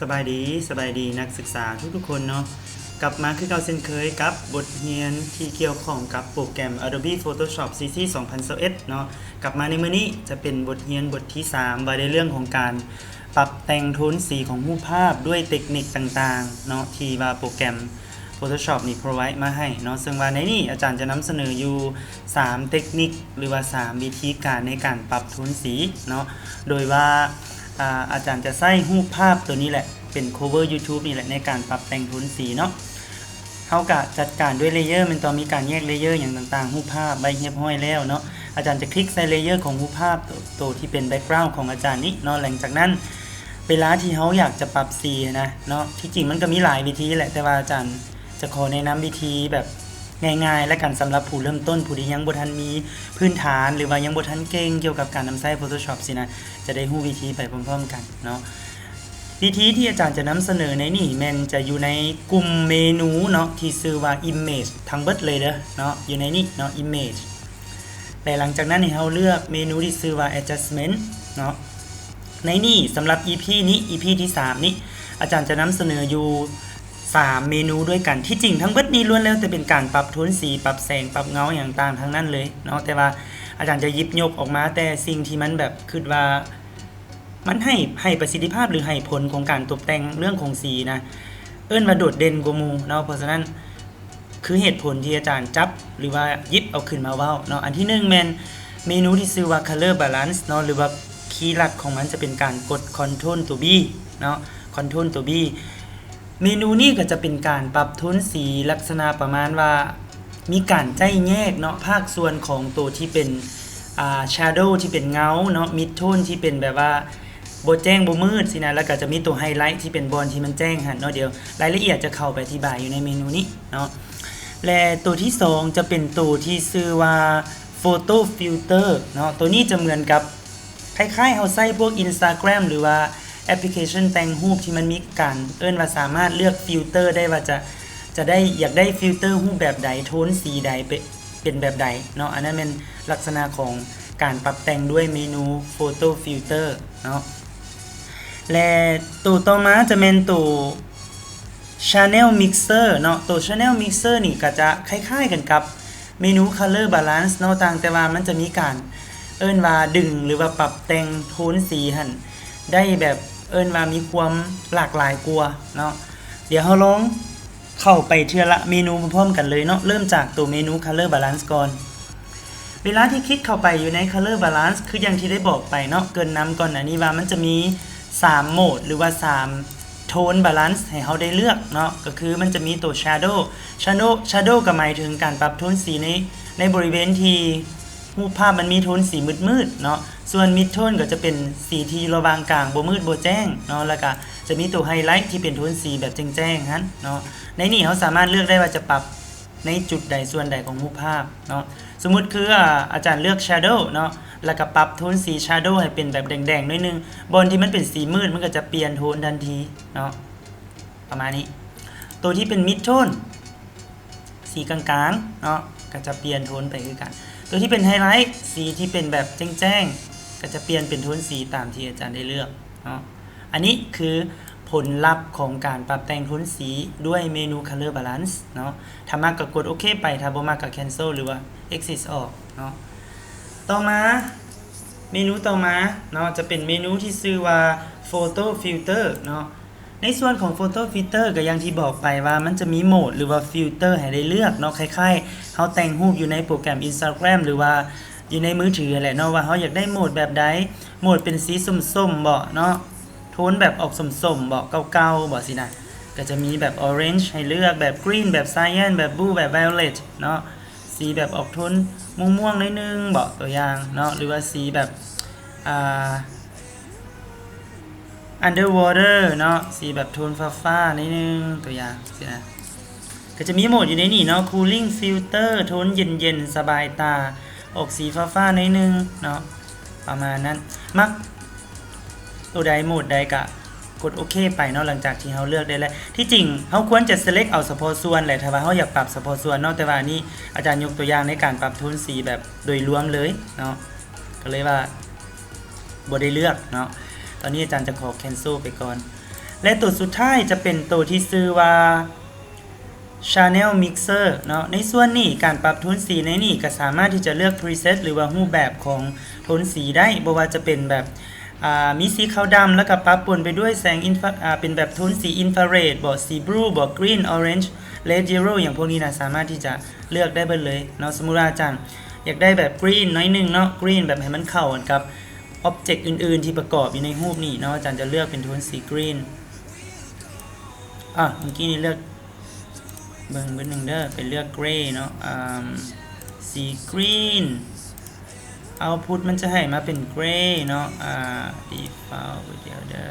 สบายดีนักศึกษาทุกคนเนาะกลับมาคือเก่าเช่นเคยกับบทเรียนที่เกี่ยวข้องกับโปรแกรม Adobe Photoshop CC 2021เนาะกลับมาในมื้อนี้จะเป็นบทเรียนบทที่3ว่าในเรื่องของการปรับแต่งโทนสีของรูปภาพด้วยเทคนิคต่างๆเนาะที่ว่าโปรแกรม Photoshop นี่ provide มาให้เนาะซึ่งว่าในนี้อาจารย์จะนำเสนออยู่3เทคนิคหรือว่า3วิธีการในการปรับโทนสีเนาะโดยว่าอาจารย์จะใช้รูปภาพตัวนี้แหละเป็น cover YouTube นี่แหละในการปรับแต่งโทนสีเนาะเฮาก็จัดการด้วยเลเยอร์มันต้องมีการแยกเลเยอร์อย่างต่างๆรูปภาพใบเรียบร้อยแล้วเนาะอาจารย์จะคลิกใส่เลเยอร์ของรูปภาพตัวที่เป็นแบ็คกราวด์ของอาจารย์นี้เนาะหลังจากนั้นเวลาที่เฮาอยากจะปรับสีนะเนาะที่จริงมันก็มีหลายวิธีแหละแต่ว่าอาจารย์จะขอแนะนำวิธีแบบง่ายๆและกันสำหรับผู้เริ่มต้นผู้ที่ยังบ่ทันมีพื้นฐานหรือว่ายังบ่ทันเก่งเกี่ยวกับการนำใช้ Photoshop สินะจะได้รู้วิธีไปพร้อมๆกันเนาะวิธีที่อาจารย์จะนำเสนอในนี่มันจะอยู่ในกลุ่มเมนูเนาะที่ชื่อว่า image ทั้งเบิดเลยเด้อเนาะอยู่ในนี้เนาะ image แต่หลังจากนั้นเราเลือกเมนูที่ชื่อว่า adjustment เนาะในนี่สำหรับ EP นี้ EP ที่3นี้อาจารย์จะนำเสนออยู่3เมนูด้วยกันที่จริงทั้งเบิดนี้ล้วนแล้วแต่เป็นการปรับโทนสีปรับแสงปรับเงาอย่างต่างทั้งนั้นเลยเนาะแต่ว่าอาจารย์จะหยิบยกออกมาแต่สิ่งที่มันแบบคิดว่ามันให้ประสิทธิภาพหรือให้ผลของการตกแต่งเรื่องของสีนะเอิ้นว่าโดดเด่นกว่าหมู่เนาะเพราะฉะนั้นคือเหตุผลที่อาจารย์จับหรือว่าหยิบเอาขึ้นมาเว้าเนาะอันที่1แม่นเมนูที่ชื่อว่า color balance เนาะหรือว่าคีย์หลักของมันจะเป็นการกด control ตัว B เนาะ control ตัว B เมนูนี้ก็จะเป็นการปรับโทนสีลักษณะประมาณว่ามีการใจแยกเนาะภาคส่วนของตัวที่เป็นshadow ที่เป็นเงาเนาะ mid tone ที่เป็นแบบว่าบ่แจ้งบ่มืดสินะแล้วก็จะมีตัวไฮไลท์ที่เป็นบอลที่มันแจ้งหั่นเนาะเดี๋ยวรายละเอียดจะเข้าไปอธิบายอยู่ในเมนูนี้เนาะและตัวที่2จะเป็นตัวที่ชื่อว่า photo filter เนาะตัวนี้จะเหมือนกับคล้ายๆเฮาใช้พวก Instagram หรือว่าแอปพลิเคชันแต่งรูปที่มันมีการเอิ้นว่าสามารถเลือกฟิลเตอร์ได้ว่าจะได้อยากได้ฟิลเตอร์รูปแบบใดโทนสีใดเป็นแบบใดเนาะอันนั้นเป็นลักษณะของการปรับแต่งด้วยเมนู photo filter เนาะและตัวต่อมาจะเป็นตัว channel mixer เนาะตัว channel mixer นี่ก็จะคล้ายๆกันกับเมนู color balance เนาะต่างแต่ว่ามันจะมีการเอิ้นว่าดึงหรือว่าปรับแต่งโทนสีหั่นได้แบบเอิ้นว่ามีความหลากหลายกว่าเนาะเดี๋ยวเราลองเข้าไปเทื่อละเมนูพร้อมๆกันเลยเนาะเริ่มจากตัวเมนู color balance ก่อนเวลาที่คลิกเข้าไปอยู่ใน color balance คืออย่างที่ได้บอกไปเนาะเกินนำก่อนอันนี้ว่ามันจะมี3โหมดหรือว่า3โทน balance ให้เราได้เลือกเนาะก็คือมันจะมีตัว shadow ก็หมายถึงการปรับโทนสีในบริเวณที่รูปภาพมันมีโทนสีมืดๆเนาะส่วน mid tone ก็จะเป็นสีที่ระหว่างกลางบ่มืดบ่แจ้งเนาะแล้วก็จะมีตัวไฮไลท์ที่เป็นโทนสีแบบแจ้งๆหั่นเนาะในนี้เราสามารถเลือกได้ว่าจะปรับในจุดใดส่วนใดของรูปภาพเนาะสมมุติคืออาจารย์เลือก shadow เนาะแล้วก็ปรับโทนสี shadow ให้เป็นแบบแดงๆหน่อยนึงบนที่มันเป็นสีมืดมันก็จะเปลี่ยนโทนทันทีเนาะประมาณนี้ตัวที่เป็น mid tone สีกลางๆเนาะก็จะเปลี่ยนโทนไปคือกันตัวที่เป็นไฮไลท์สีที่เป็นแบบแจ้งๆก็จะเปลี่ยนเป็นโทนสีตามที่อาจารย์ได้เลือกเนาะอันนี้คือผลลัพธ์ของการปรับแต่งโทนสีด้วยเมนู color balance เนาะถ้ามากก็กดโอเคไปถ้าบ่มากก็ cancel หรือว่า exit ออกเนาะต่อมาเมนูต่อมาเนาะจะเป็นเมนูที่ชื่อว่า photo filter เนาะในส่วนของ photo filter ก็อย่างที่บอกไปว่ามันจะมีโหมดหรือว่าฟิลเตอร์ให้ได้เลือกเนาะคล้ายๆเฮาแต่งรูปอยู่ในโปรแกรม Instagram หรือว่าอยู่ในมือถือแหละเนาะว่าเฮาอยากได้โหมดแบบใดโหมดเป็นสีส้มๆบ่เนาะโทนแบบออกส้มๆบ่เก่าๆบ่สินะก็จะมีแบบ orange ให้เลือกแบบ green แบบ cyan แบบ blue แบบ violet เนาะสีแบบออกโทนม่วงๆหน่อยนึงบ่ตัวอย่างเนาะหรือว่าสีแบบunderwater เนาะสีแบบโทนฟ้าๆนิดนึงตัวอย่างสินะก็จะมีโหมดอยู่ในนี่เนาะ cooling filter โทนเย็นๆสบายตาออกสีฟ้าๆนิดนึงเนาะประมาณนั้นมักตัวใดโหมดใดก็กดโอเคไปเนาะหลังจากที่เฮาเลือกได้แล้วที่จริงเฮาควรจะ select เอาเฉพาะส่วนแหละถ้าว่าเฮาอยากปรับเฉพาะส่วนเนาะแต่ว่านี้อาจารย์ยกตัวอย่างในการปรับโทนสีแบบโดยรวมเลยเนาะก็เลยว่าบ่ได้เลือกเนาะตอนนี้อาจารย์จะขอ cancel ไปก่อน และตัวสุดท้ายจะเป็นตัวที่ชื่อว่า Channel Mixer เนาะในส่วนนี้การปรับโทนสีในนี้ก็สามารถที่จะเลือก preset หรือว่ารูปแบบของโทนสีได้บ่ว่าจะเป็นแบบมีสีขาวดำแล้วก็ปรับปนไปด้วยแสงเป็นแบบโทนสีอินฟราเรดบ่สีบลูบ่กรีนออเรนจ์เรดเยลโล่อย่างพวกนี้นะสามารถที่จะเลือกได้เบิดเลยเนาะสมมุติว่าอาจารย์อยากได้แบบกรีนน้อยนึงเนาะกรีนแบบให้มันเข้ากันกับอ็อบเจกต์อื่นๆที่ประกอบอยู่ในรูปนี้เนาะอาจารย์จะเลือกเป็นโทนสีกรีนเมื่อกี้นี้เลือกเบิ่งนึงเด้อเป็นเลือกเกรย์เนาะสีกรีนเอาพุทมันจะให้มาเป็นเกรย์เนาะdefault เดี๋ยวเด้อ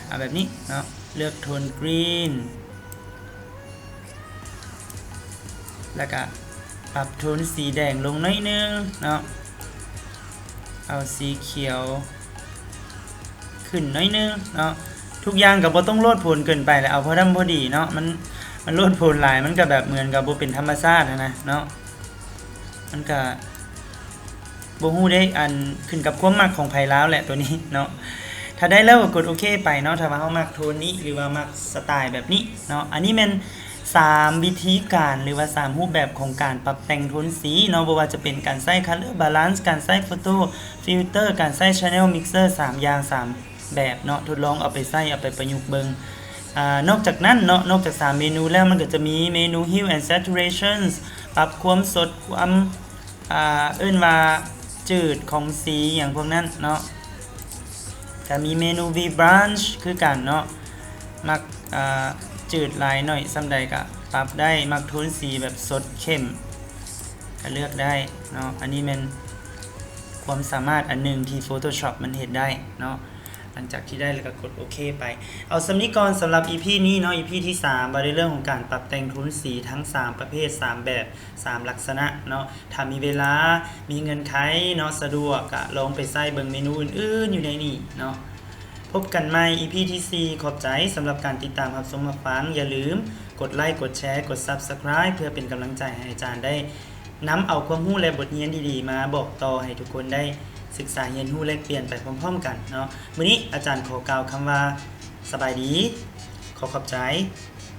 เอาแบบนี้เนาะเลือกโทนกรีนแล้วก็ปรับโทนสีแดงลงน้อยนึงเนาะเอาสีเขียวขึ้นน้อยนึงเนาะทุกอย่างก็บ่ต้องโลดโผนเกินไปแล้วเอาพอดำพอดีเนาะมันโลดโผนหลายมันก็แบบเหมือนกับบ่เป็นธรรมชาตินะเนาะมันก็บ่ฮู้ได้อันขึ้นกับความมักของไผลาวแหละตัวนี้เนาะถ้าได้แล้วก็กดโอเคไปเนาะถ้าว่าเฮามักโทนนี้หรือว่ามักสไตล์แบบนี้เนาะอันนี้แม่น3วิธีการหรือว่า3รูปแบบของการปรับแต่งโทนสีเนาะบ่ว่าจะเป็นการใส่ color balance การใส่ photo filter การใส่ channel mixer 3อย่าง3แบบเนาะทดลองเอาไปใส่เอาไปประยุกต์เบิ่งนอกจากนั้นเนาะนอกจาก3เมนูแล้วมันก็จะมีเมนู hue and saturations ปรับความสดความว่าจืดของสีอย่างพวกนั้นเนาะก็มีเมนู vibrance คือกันเนาะมักจืดหลายหน่อยส่ำใดก็ปรับได้มักโทนสีแบบสดเข้มก็เลือกได้เนาะอันนี้มันความสามารถอันนึงที่ Photoshop มันเฮ็ดได้เนาะหลังจากที่ได้แล้วก็กดโอเคไปเอาสำนี้ก่อนสำหรับ EP นี้เนาะ EP ที่3บ่ได้เรื่องของการปรับแต่งโทนสีทั้ง3ประเภท3แบบ3ลักษณะเนาะถ้ามีเวลามีเงินไขเนาะสะดวกก็ลองไปใส่เบิ่งเมนูอื่นๆอยู่ในนี้เนาะพบกันใหม่ EP ที่4ขอบใจสำหรับการติดตามรับชมรับฟังอย่าลืมกดไลค์กดแชร์กด Subscribe เพื่อเป็นกำลังใจให้อาจารย์ได้นำเอาความรู้และบทเรียนดีๆมาบอกต่อให้ทุกคนได้ศึกษาเรียนรู้และเปลี่ยนไปพร้อมๆกันเนาะมื้อนี้อาจารย์ขอกล่าวคำว่าสบายดีขอบใจ